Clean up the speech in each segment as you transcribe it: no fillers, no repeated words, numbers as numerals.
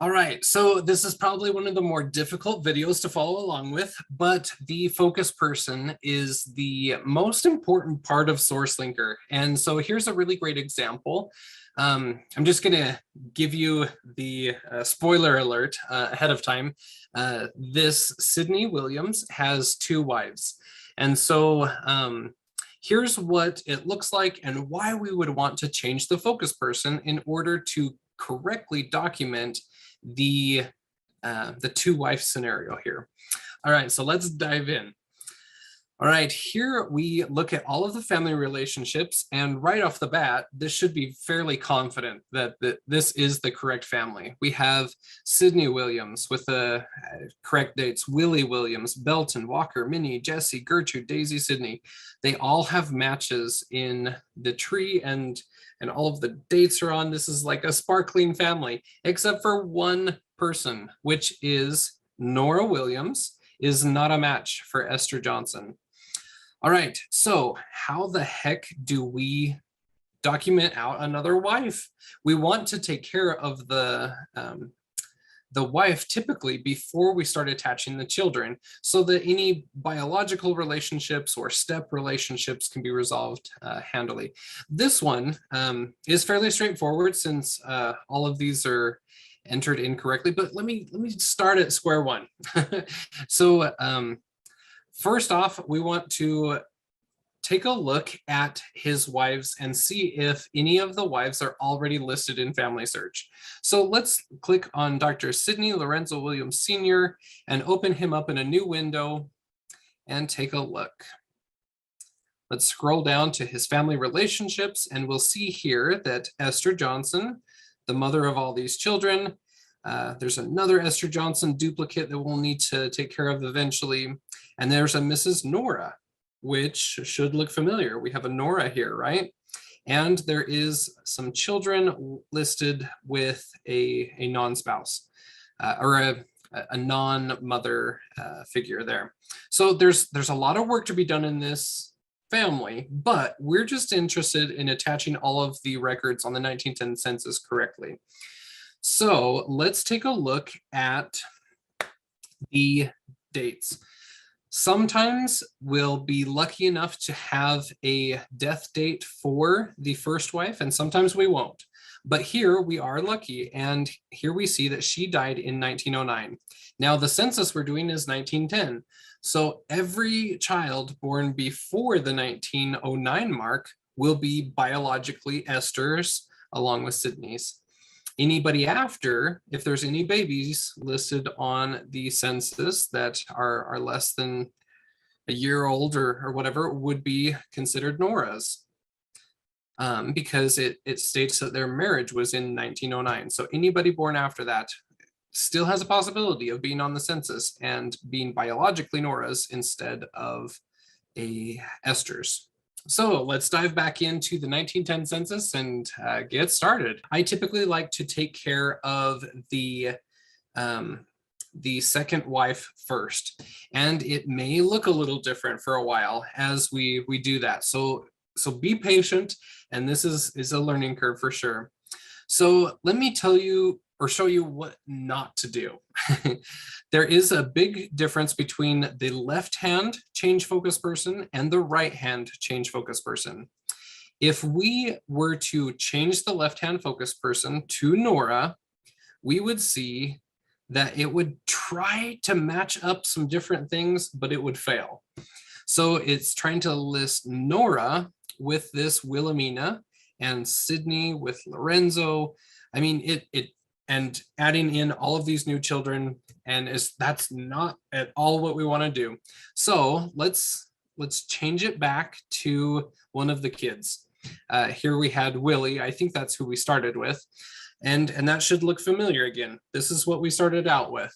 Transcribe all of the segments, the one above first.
All right, so this is probably one of the more difficult videos to follow along with, but the focus person is the most important part of SourceLinker. And so here's a really great example. I'm just going to give you the spoiler alert ahead of time. This Sydney Williams has two wives. And so here's what it looks like and why we would want to change the focus person in order to correctly document the two wife scenario here. All right, so let's dive in. All right, here we look at all of the family relationships, and right off the bat, this should be fairly confident that this is the correct family. We have Sydney Williams with the correct dates, Willie Williams, Belton, Walker, Minnie, Jesse, Gertrude, Daisy, Sydney. They all have matches in the tree, and all of the dates are on. This is like a sparkling family, except for one person, which is Nora Williams, is not a match for Esther Johnson. All right, so how the heck do we document out another wife? We want to take care of the wife typically before we start attaching the children, so that any biological relationships or step relationships can be resolved handily. This one is fairly straightforward since all of these are entered incorrectly, but let me start at square one. So first off, we want to take a look at his wives and see if any of the wives are already listed in Family Search. So let's click on Dr. Sidney Lorenzo Williams Sr. and open him up in a new window and take a look. Let's scroll down to his family relationships, and we'll see here that Esther Johnson, the mother of all these children, there's another Esther Johnson duplicate that we'll need to take care of eventually. And there's a Mrs. Nora, which should look familiar. We have a Nora here, right? And there is some children listed with a non-spouse or a non-mother figure there. So there's a lot of work to be done in this family, but we're just interested in attaching all of the records on the 1910 census correctly. So let's take a look at the dates. Sometimes we'll be lucky enough to have a death date for the first wife, and sometimes we won't. But here we are lucky, and here we see that she died in 1909. Now the census we're doing is 1910. So every child born before the 1909 mark will be biologically Esther's along with Sydney's. Anybody after, if there's any babies listed on the census that are less than a year old or whatever, would be considered Nora's because it states that their marriage was in 1909. So anybody born after that still has a possibility of being on the census and being biologically Nora's instead of a Esther's. So let's dive back into the 1910 census and get started. I typically like to take care of the second wife first, and it may look a little different for a while as we do that. So be patient, and this is a learning curve for sure. So let me tell you or show you what not to do. There is a big difference between the left hand change focus person and the right hand change focus person. If we were to change the left hand focus person to Nora, we would see that it would try to match up some different things, but it would fail. So it's trying to list Nora with this Wilhelmina and Sydney with Lorenzo. I mean, and adding in all of these new children, and that's not at all what we want to do. So let's change it back to one of the kids. Here we had Willie. I think that's who we started with, and that should look familiar again. This is what we started out with.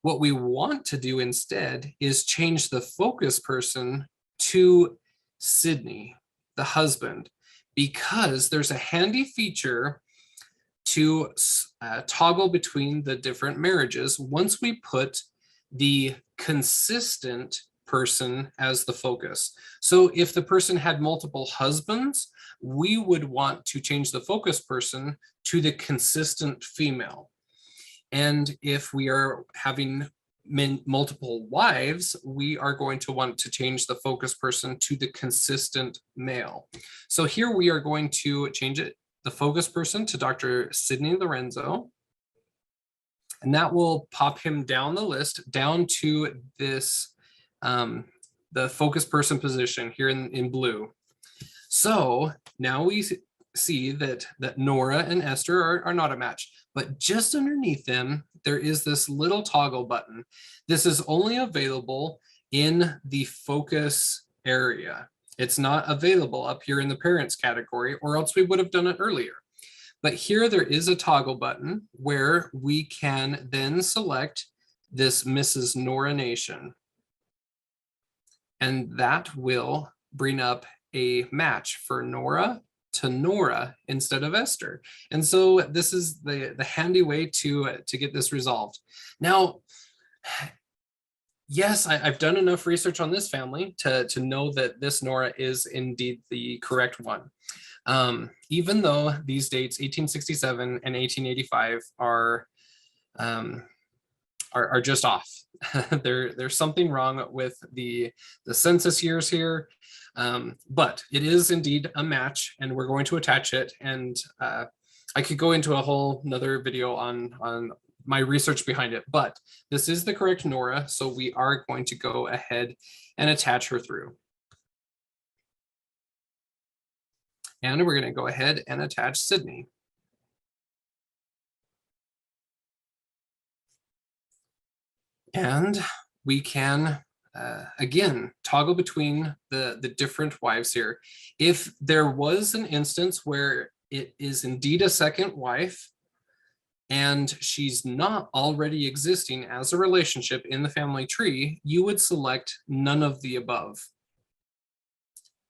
What we want to do instead is change the focus person to Sydney, the husband, because there's a handy feature to toggle between the different marriages once we put the consistent person as the focus. So if the person had multiple husbands, we would want to change the focus person to the consistent female. And if we are having multiple wives, we are going to want to change the focus person to the consistent male. So here we are going to change it, the focus person, to Dr. Sidney Lorenzo. And that will pop him down the list, down to this, the focus person position here in blue. So now we see that Nora and Esther are not a match, but just underneath them, there is this little toggle button. This is only available in the focus area. It's not available up here in the parents category, or else we would have done it earlier. But here there is a toggle button where we can then select this Mrs. Nora Nation. And that will bring up a match for Nora to Nora instead of Esther. And so this is the handy way to get this resolved. Now, yes, I've done enough research on this family to know that this Nora is indeed the correct one. Even though these dates, 1867 and 1885, are just off. There's something wrong with the census years here, but it is indeed a match, and we're going to attach it. And I could go into a whole another video on my research behind it, but this is the correct Nora, so we are going to go ahead and attach her through. And we're going to go ahead and attach Sydney. And we can, again, toggle between the different wives here. If there was an instance where it is indeed a second wife, and she's not already existing as a relationship in the family tree, you would select none of the above.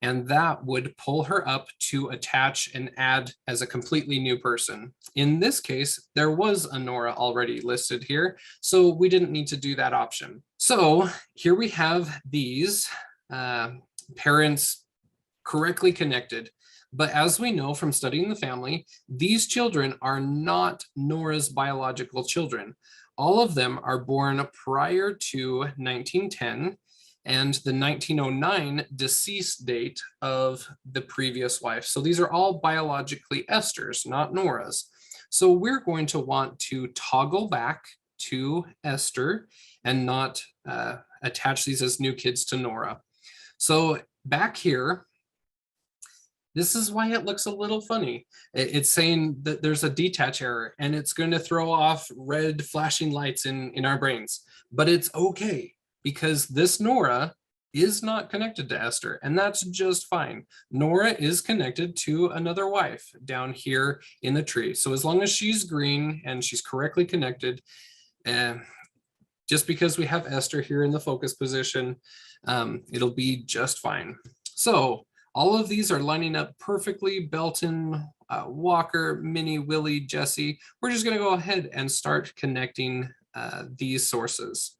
And that would pull her up to attach and add as a completely new person. In this case, there was a Nora already listed here, so we didn't need to do that option. So here we have these parents correctly connected. But as we know from studying the family, these children are not Nora's biological children. All of them are born prior to 1910, and the 1909 deceased date of the previous wife. So these are all biologically Esther's, not Nora's. So we're going to want to toggle back to Esther and not attach these as new kids to Nora. So back here, this is why it looks a little funny. It's saying that there's a detach error, and it's going to throw off red flashing lights in our brains, but it's okay, because this Nora is not connected to Esther, and that's just fine. Nora is connected to another wife down here in the tree. So as long as she's green and she's correctly connected, just because we have Esther here in the focus position, it'll be just fine. So all of these are lining up perfectly. Belton, Walker, Minnie, Willie, Jesse. We're just going to go ahead and start connecting these sources.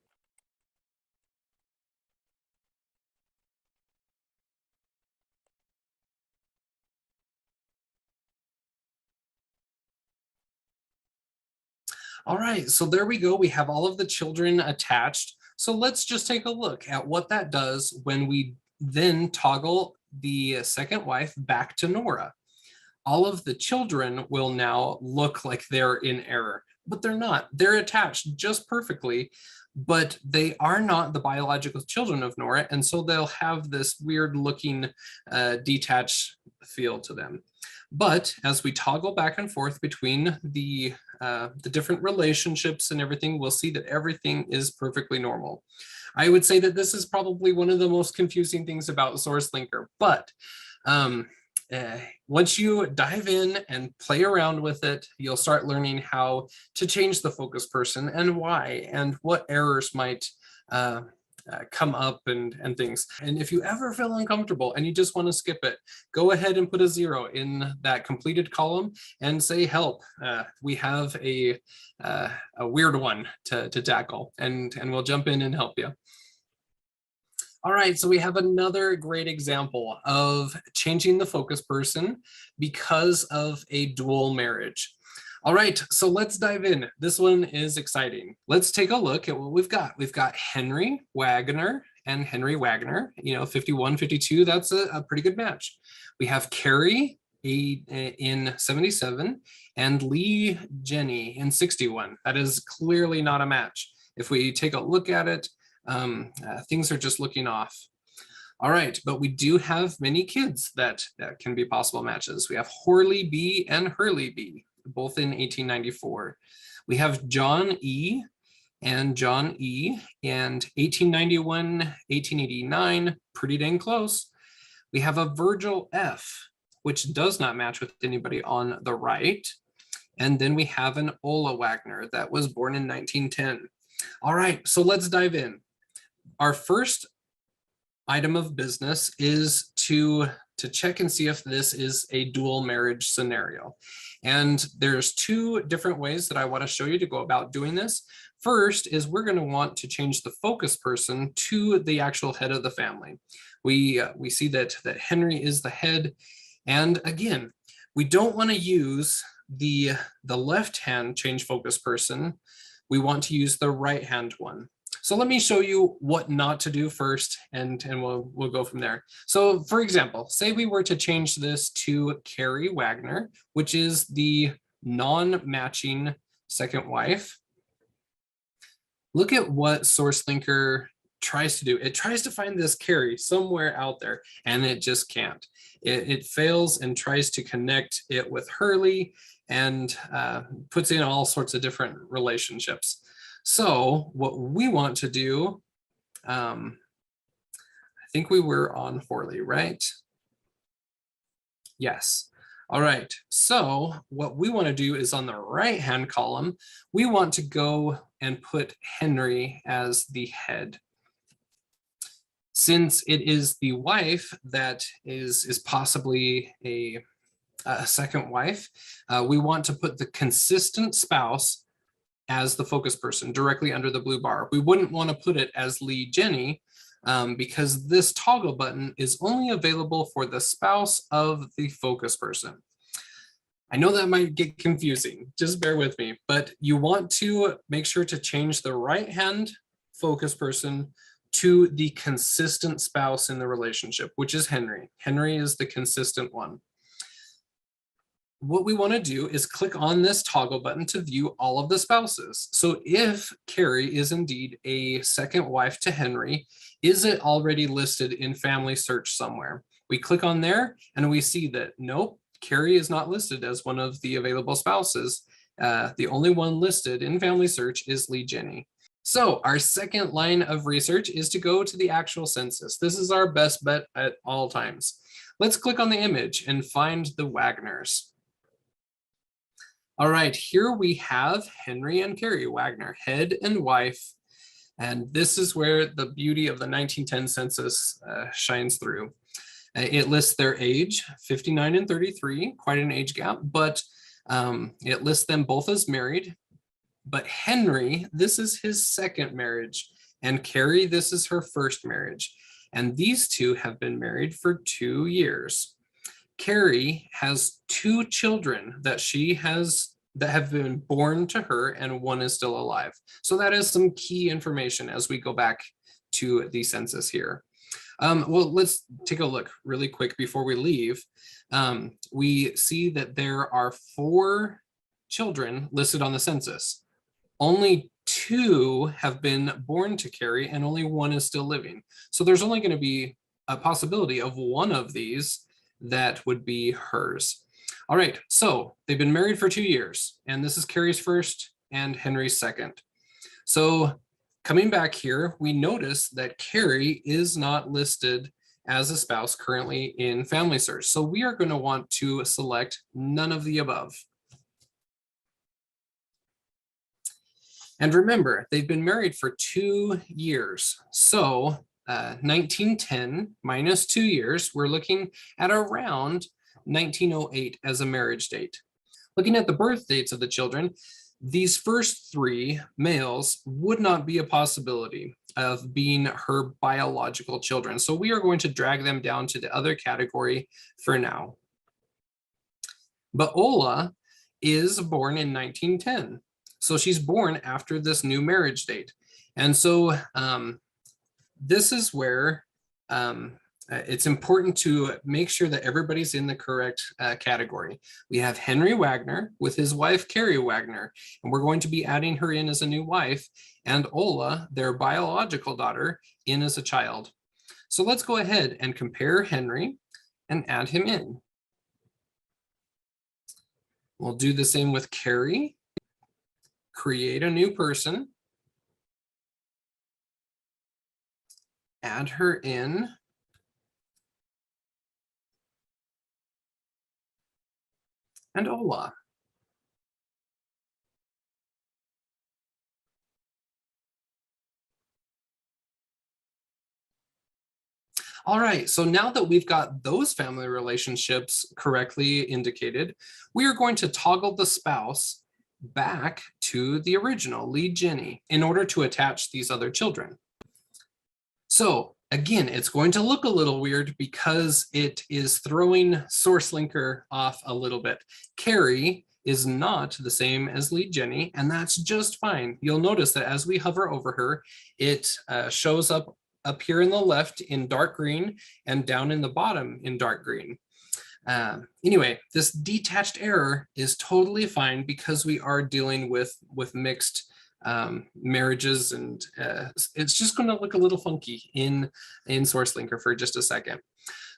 All right, so there we go. We have all of the children attached. So let's just take a look at what that does when we then toggle the second wife back to Nora. All of the children will now look like they're in error, but they're not. They're attached just perfectly, but they are not the biological children of Nora, and so they'll have this weird looking detached feel to them. But as we toggle back and forth between the different relationships and everything, we'll see that everything is perfectly normal. I would say that this is probably one of the most confusing things about SourceLinker, but once you dive in and play around with it, you'll start learning how to change the focus person and why, and what errors might come up and things. And if you ever feel uncomfortable and you just want to skip it, go ahead and put a 0 in that completed column and say help. We have a weird one to tackle, and we'll jump in and help you. All right, so we have another great example of changing the focus person because of a dual marriage. All right, so let's dive in. This one is exciting. Let's take a look at what we've got. We've got Henry Wagner and Henry Wagner, 51, 52. That's a pretty good match. We have Carrie in 77 and Lee Jenny in 61. That is clearly not a match. If we take a look at it, things are just looking off. All right, but we do have many kids that can be possible matches. We have Horley B and Hurley B, both in 1894. We have John E and John E and 1891, 1889, pretty dang close. We have a Virgil F, which does not match with anybody on the right. And then we have an Ola Wagner that was born in 1910. All right, so let's dive in. Our first item of business is to check and see if this is a dual marriage scenario. And there's two different ways that I want to show you to go about doing this. First is we're going to want to change the focus person to the actual head of the family. We see that Henry is the head. And again, we don't want to use the left hand change focus person. We want to use the right hand one. So let me show you what not to do first, and we'll go from there. So for example, say we were to change this to Carrie Wagner, which is the non-matching second wife. Look at what SourceLinker tries to do. It tries to find this Carrie somewhere out there, and it just can't. It fails and tries to connect it with Hurley and puts in all sorts of different relationships. So what we want to do, I think we were on Horley, right? Yes. All right. So what we want to do is on the right-hand column, we want to go and put Henry as the head. Since it is the wife that is possibly a second wife, we want to put the consistent spouse as the focus person directly under the blue bar. We wouldn't want to put it as Lee Jenny because this toggle button is only available for the spouse of the focus person. I know that might get confusing, just bear with me, but you want to make sure to change the right hand focus person to the consistent spouse in the relationship, which is Henry. Henry is the consistent one. What we want to do is click on this toggle button to view all of the spouses. So if Carrie is indeed a second wife to Henry, is it already listed in Family Search somewhere? We click on there and we see that nope, Carrie is not listed as one of the available spouses. The only one listed in Family Search is Lee Jenny. So our second line of research is to go to the actual census. This is our best bet at all times. Let's click on the image and find the Wagners. All right, here we have Henry and Carrie Wagner, head and wife. And this is where the beauty of the 1910 census shines through. It lists their age, 59 and 33, quite an age gap, but it lists them both as married. But Henry, this is his second marriage, and Carrie, this is her first marriage. And these two have been married for 2 years. Carrie has 2 children that have been born to her, and one is still alive. So that is some key information as we go back to the census here. Well, let's take a look really quick before we leave. We see that there are 4 children listed on the census. Only 2 have been born to Carrie, and only 1 is still living. So there's only going to be a possibility of one of these that would be hers. All right, so they've been married for 2 years, and this is Carrie's first and Henry's second. So coming back here, we notice that Carrie is not listed as a spouse currently in Family Search. So we are going to want to select none of the above. And remember, they've been married for 2 years. So 1910 minus 2 years, we're looking at around 1908 as a marriage date. Looking at the birth dates of the children, these first 3 males would not be a possibility of being her biological children. So we are going to drag them down to the other category for now. But Ola is born in 1910. So she's born after this new marriage date. And so this is where it's important to make sure that everybody's in the correct category. We have Henry Wagner with his wife, Carrie Wagner, and we're going to be adding her in as a new wife, and Ola, their biological daughter, in as a child. So let's go ahead and compare Henry and add him in. We'll do the same with Carrie. Create a new person. Add her in. And Ola. All right, so now that we've got those family relationships correctly indicated, we are going to toggle the spouse back to the original, Lee Jenny, in order to attach these other children. So again, it's going to look a little weird because it is throwing SourceLinker off a little bit. Carrie is not the same as Lee Jenny, and that's just fine. You'll notice that as we hover over her, it shows up here in the left in dark green and down in the bottom in dark green. Anyway, this detached error is totally fine because we are dealing with mixed marriages, and it's just going to look a little funky in SourceLinker for just a second.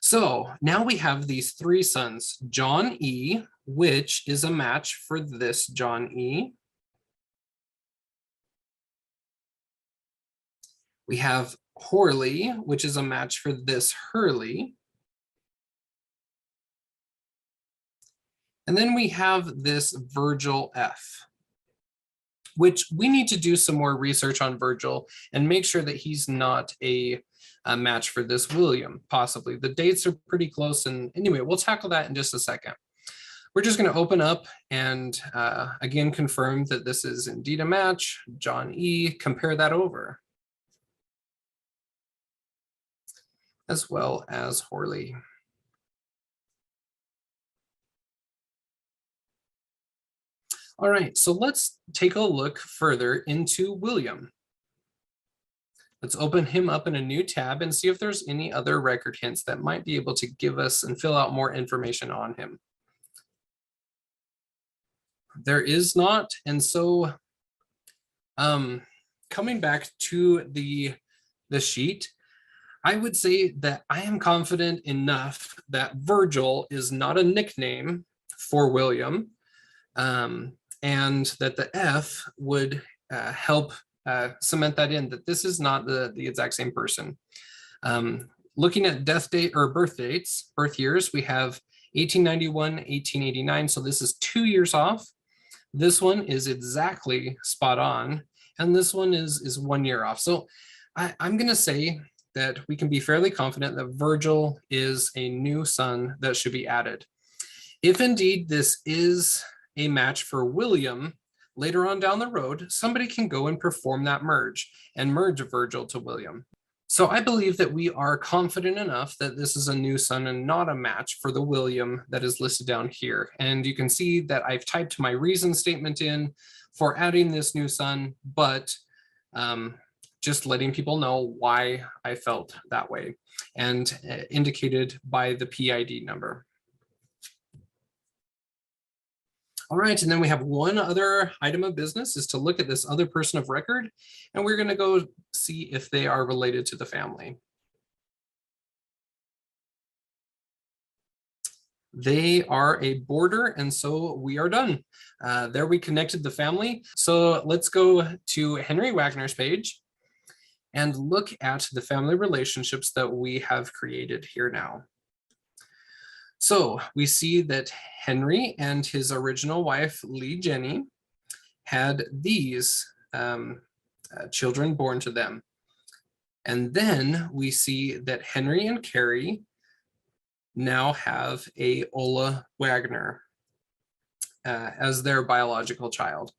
So now we have these three sons, John E, which is a match for this John E. We have Horley, which is a match for this Hurley. And then we have this Virgil F, which we need to do some more research on Virgil and make sure that he's not a match for this William, possibly. The dates are pretty close, and anyway, we'll tackle that in just a second. We're just going to open up and again confirm that this is indeed a match. John E, compare that over, as well as Horley. All right, so let's take a look further into William. Let's open him up in a new tab and see if there's any other record hints that might be able to give us and fill out more information on him. There is not, and so coming back to the sheet, I would say that I am confident enough that Virgil is not a nickname for William, and that the F would help cement that in, that this is not the exact same person. Looking at death date or birth dates, birth years, we have 1891, 1889, so this is 2 years off. This one is exactly spot on, and this one is 1 year off. So I'm gonna say that we can be fairly confident that Virgil is a new son that should be added. If indeed this is a match for William, later on down the road, somebody can go and perform that merge and merge Virgil to William. So I believe that we are confident enough that this is a new son and not a match for the William that is listed down here. And you can see that I've typed my reason statement in for adding this new son, but just letting people know why I felt that way, and indicated by the PID number. All right, and then we have one other item of business, is to look at this other person of record, and we're going to go see if they are related to the family. They are a border, and so we are done. There we connected the family. So let's go to Henry Wagner's page and look at the family relationships that we have created here now. So we see that Henry and his original wife, Lee Jenny, had these children born to them. And then we see that Henry and Carrie now have a Ola Wagner as their biological child.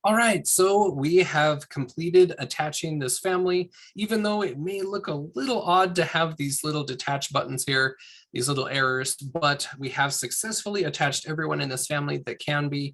All right, so we have completed attaching this family, even though it may look a little odd to have these little detach buttons here, these little errors, but we have successfully attached everyone in this family that can be.